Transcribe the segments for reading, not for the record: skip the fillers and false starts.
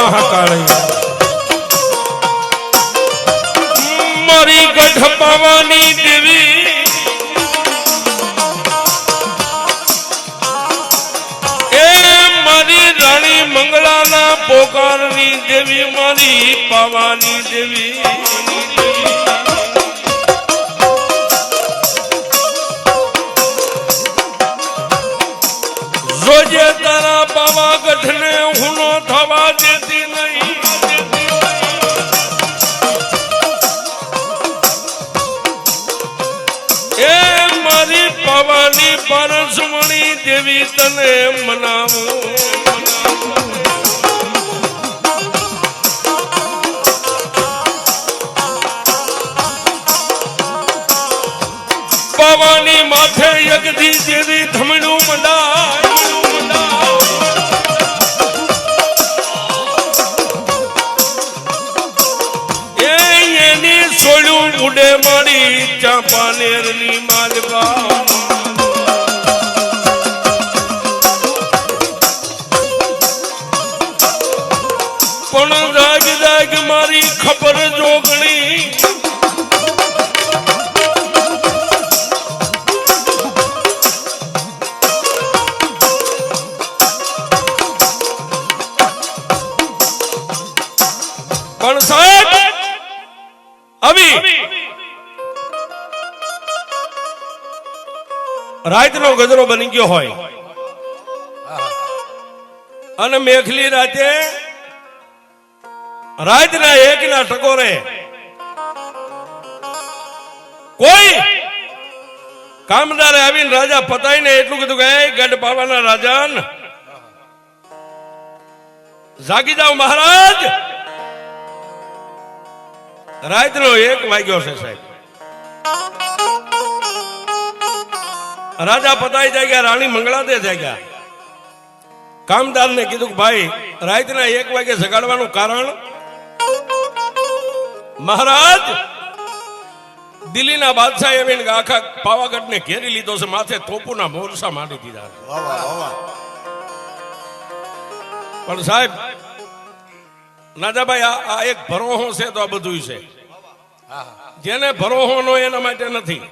મહાકાળી મારી ગઢ પાવાની દેવી એ મારી રાણી મંગળાના પોકારની દેવી મારી પાવાની દેવી જોજે તારા પાવાગઢ ને હું નો થવા દેતી નહીં એ મારી પાવાની પરસમણી દેવી તને મનાવું પાવાની માથે યગધી દેવી ધમણું મંડાય સોળું ઉડે મારી ચાંપાનેર ની માલવા પણ જાગ જાગ મારી ખબર જોગણી પણ સાહેબ રાત નો ગજરો બની ગયો હોય અને મેઘલી રાતે રાતના એકના ટકોરે કોઈ કામદારે આવીને રાજા પતાઈને એટલું કીધું કે ગઢ પાવાના રાજાન જાગી જાઓ મહારાજ રાતનો 1 વાગ્યો છે સાહેબ રાજા પતાઈ જાગ્યા રાણી મંગળાદે જાગ્યા કામદાર ને કીધું કે ભાઈ રાતના 1 વાગે જગાડવાનું કારણ મહારાજ દિલ્હીના બાદશાહ આવીને આખા પાવાગઢ ને ઘેરી લીધો છે માથે તોપુના મોરસા માંડી દીધા પણ સાહેબ નાજાભાઈ આ એક ભરોહો છે તો આ બધું છે જેને ભરોહો નો એના માટે નથી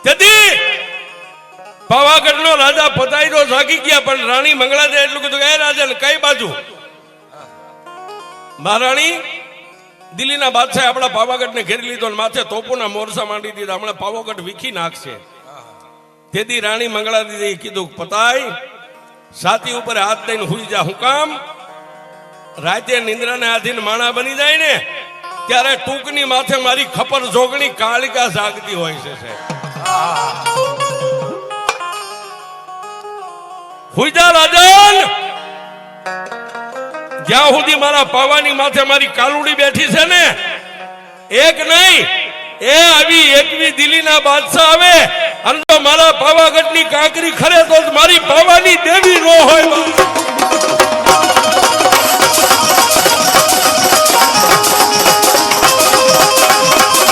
તેથી પાવાગઢ નો રાજા પતાઈ તો જાગી ગયા પણ રાણી મંગળાદે એટલું કીધું કે રાજા કઈ બાજુ મહારાણી દિલ્હીના બાદશાહ આપણા પાવાગઢ ને ઘેરી લીધો માથે તોપોના મોરસા માંડી દીધા હમણાં પાવાગઢ વીખી નાખશે તેથી રાણી મંગળાદે કીધું પતાઈ છાતી ઉપર હાથ દઈને હુઈ જા હું કામ રાતે નિંદ્રાને આધીન માણા બની જાય ને ત્યારે ટૂંકની માથે મારી ખપર જોગણી કાળિકા જાગતી હોય છે હુઈ જા રાજન જ્યાં સુધી મારા પાવાની માથે મારી કાલુડી બેઠી છે ને એક નહીં એ આવી 21 દિલ્હીના બાદશાહ આવે અને તો મારા પાવાગઢની કાંકરી ખરે તો મારી પાવાની દેવી નો હોય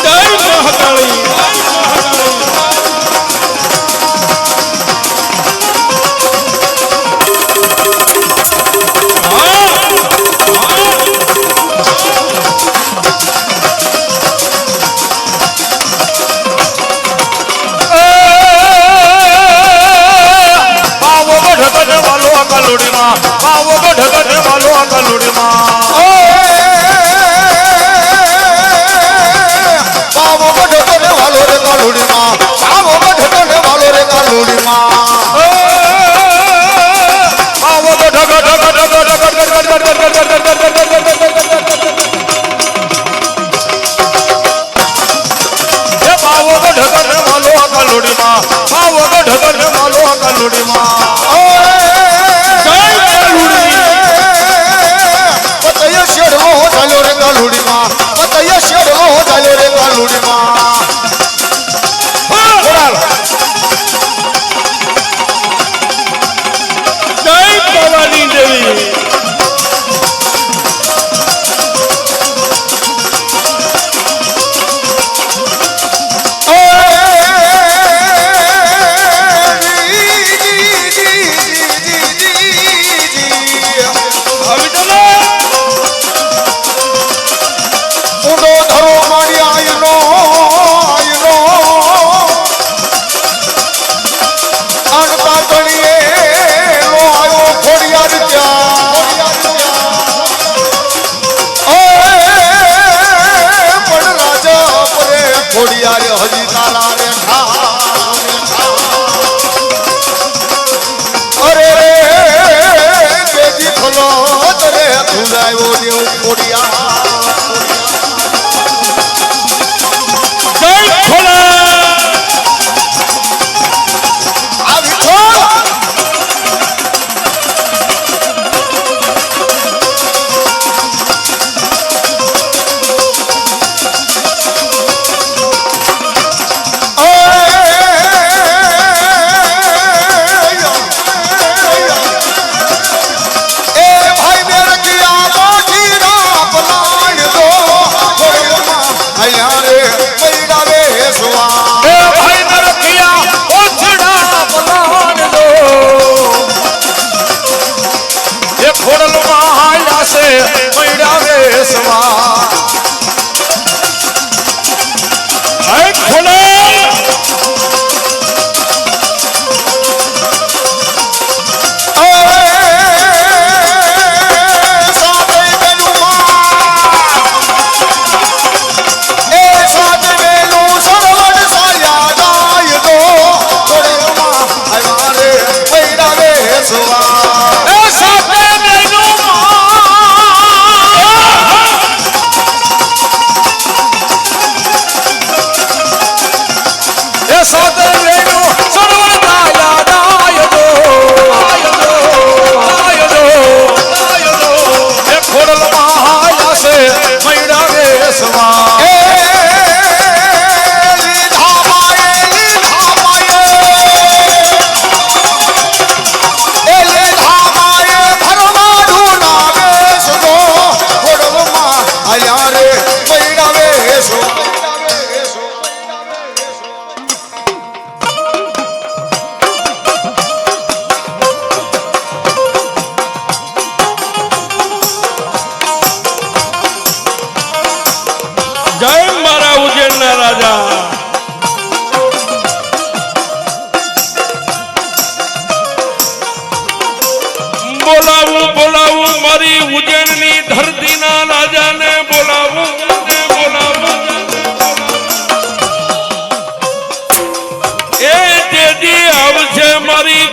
જય મહાકાળી આવ્યો દેવ કોડિયા જય ખોલા આવી છો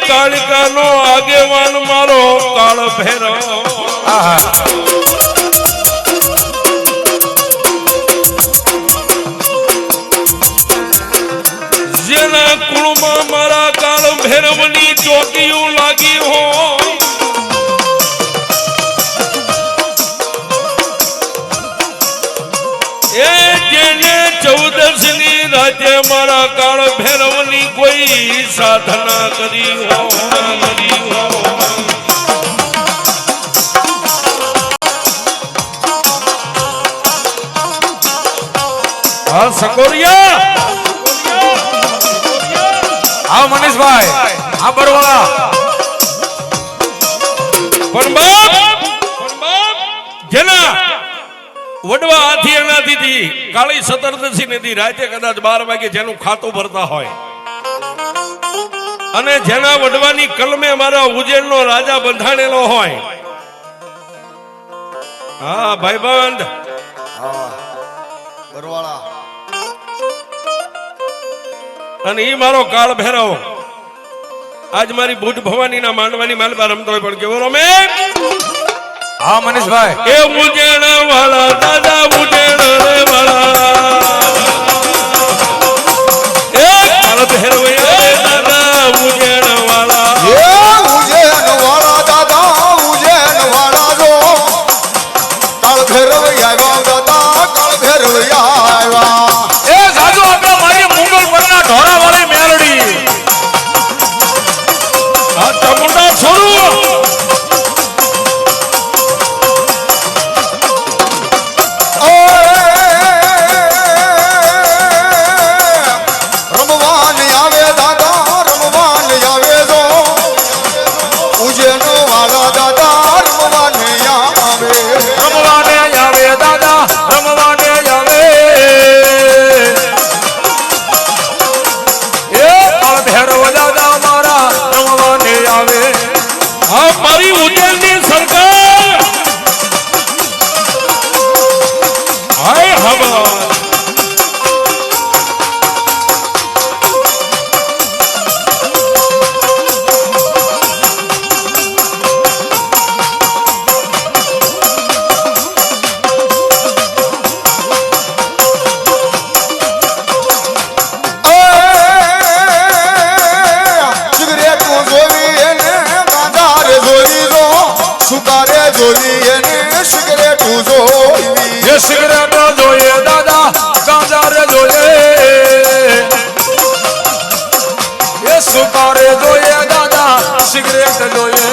કાળકાનો આગેવાન મારો કાળ ભૈરવ જેના કુળમાં મારા કાળ ભૈરવની ચોકીઓ લાગી હોય એ જેને 14 ની રાતે મારા કાળ ભૈરવની કોઈ સાધના કરી હો હા સકોરિયા હા મનીષભાઈ હા બરવાળા પણ બાપ જેના વડવા હાથી એનાથી કાળી 17 ની રાતે કદાચ 12 વાગે જેનું ખાતું ભરતા હોય અને જેના વડવાની કલમે મારા ઉજેરનો રાજા બંધાણેલો હોય હા ભાઈબંધ બરવાળા અને ઈ મારો કાળ ભૈરવ આજ મારી બુટ ભવાની ના માંડવાની માલપા રમતો હોય પણ કેવો રમે હા મનીષભાઈ એ ઉજેણ વાળા દાદા ઉજેણ રે વાળા એ કાળ ભૈરવ દાદા ઉજેણ વાળા ઉજેન વાળા દાદા ઉજેન વાળા જો કાળ ભૈરવ આવ્યા દાદા કાળ ભૈરવ આવ્યા એ સાજુ આપણે મારી મુંગલ પરના ઢોરા વાળી મેલડી આ ચામુંડા છોડું મારી ઉજેરની સરકાર હાય હવા સિગરેટ જોઈએ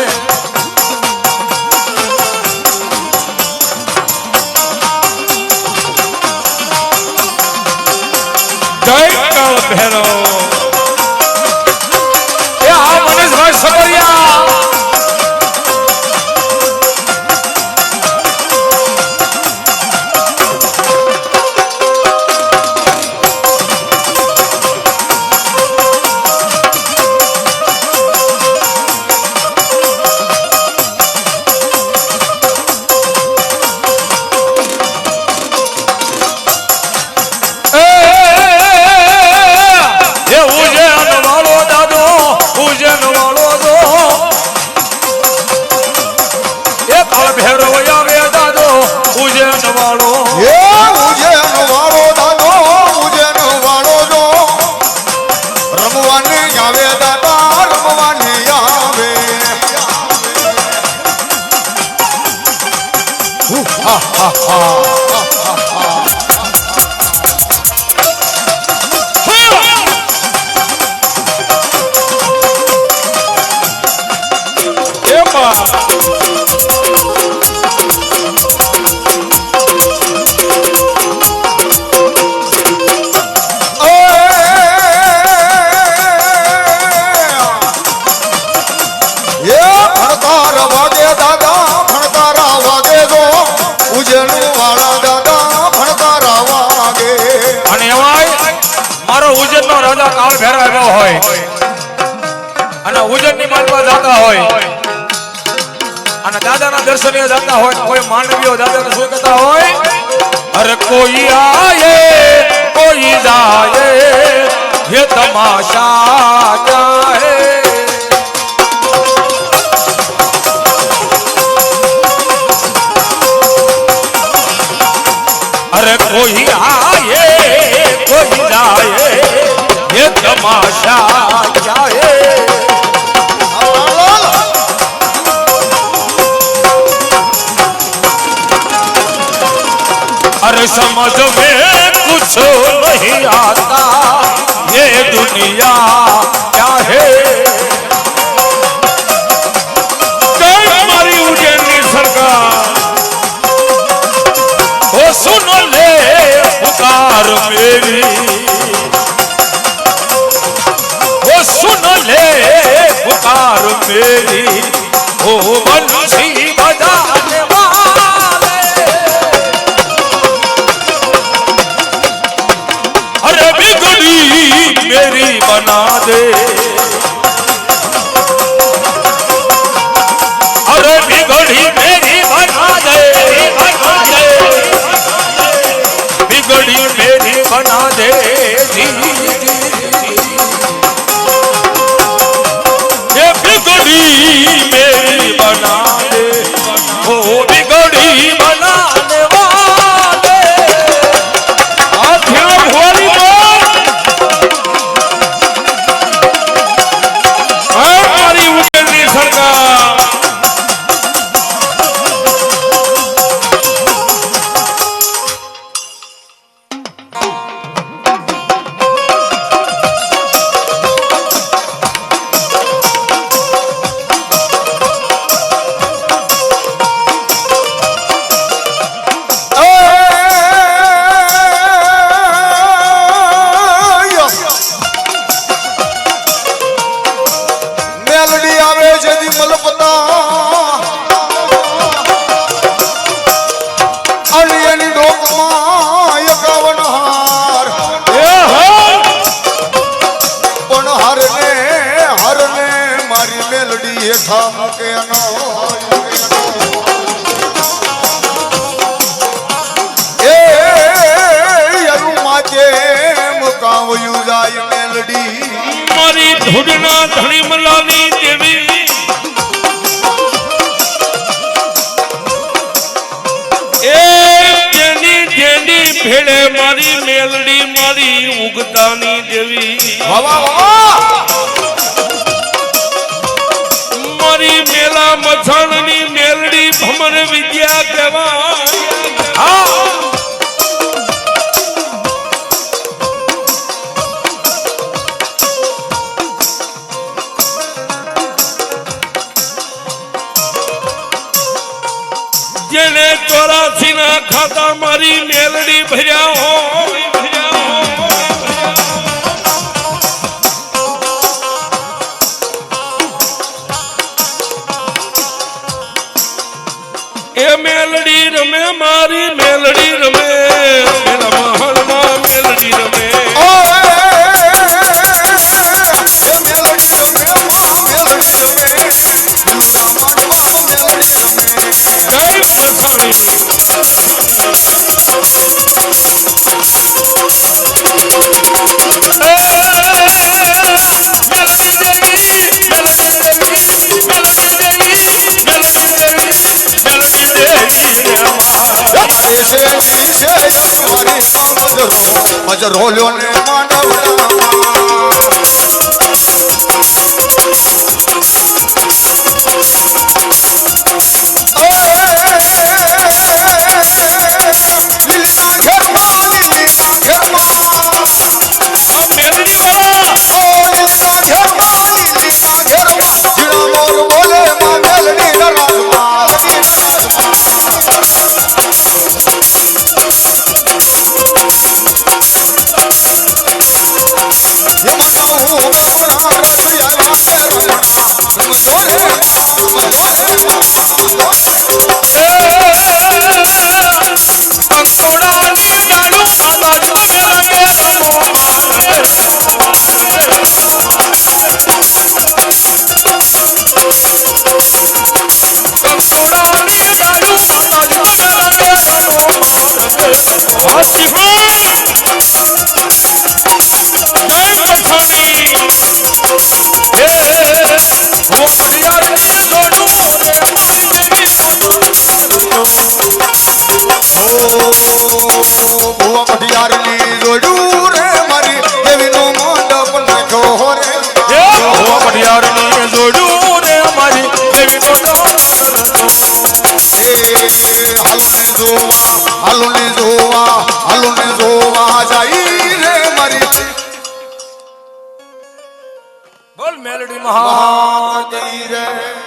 જય કાળ ભૈરવ એ આ મનીષભાઈ સબરિયા રાજા કાળ ભૈરવ આવ્યો હોય અને ઉજ્જૈનની માલપા જતા હોય અને દાદાના દર્શને જતા હોય કોઈ માનવીઓ દાદાને શું કહેતા હોય અરે કોઈ આયે કોઈ જાયે ये तमाशा क्या है अरे कोई आए कोई जाए ये तमाशा क्या है अरे समझ में कुछ नहीं आता ये दुनिया क्या है हमारी उज्जैन सरकार वो सुन ले पुकार मेरी वो सुन ले पुकार मेरी ओ बंसी बजाने वाले अरे बिगड़ी मेरी बना दे अरे बिगड़ी मेरी बना दे बिगड़ी मेरी बना दे ये बिगड़ी मेरी बना दे ओ बिगड़ी बनाने वाले हमारी उज्जैन सरकार मारी धुड़ना धनी मलानी देवी जेनी जेनी भेड़े मारी मेलडी मारी उगतानी देवी मारी मेला मछाणनी मेलडी भमर विद्या कहवाय જેને 84 ના ખાતા મારી મેલડી ભર્યા હોય એ મેલડી રમે મારી મેલડી રમે એના મહાલમાં મેલડી રમે જય મસાણી મજરોલ્યો ને બોલ મેલડી મહા રે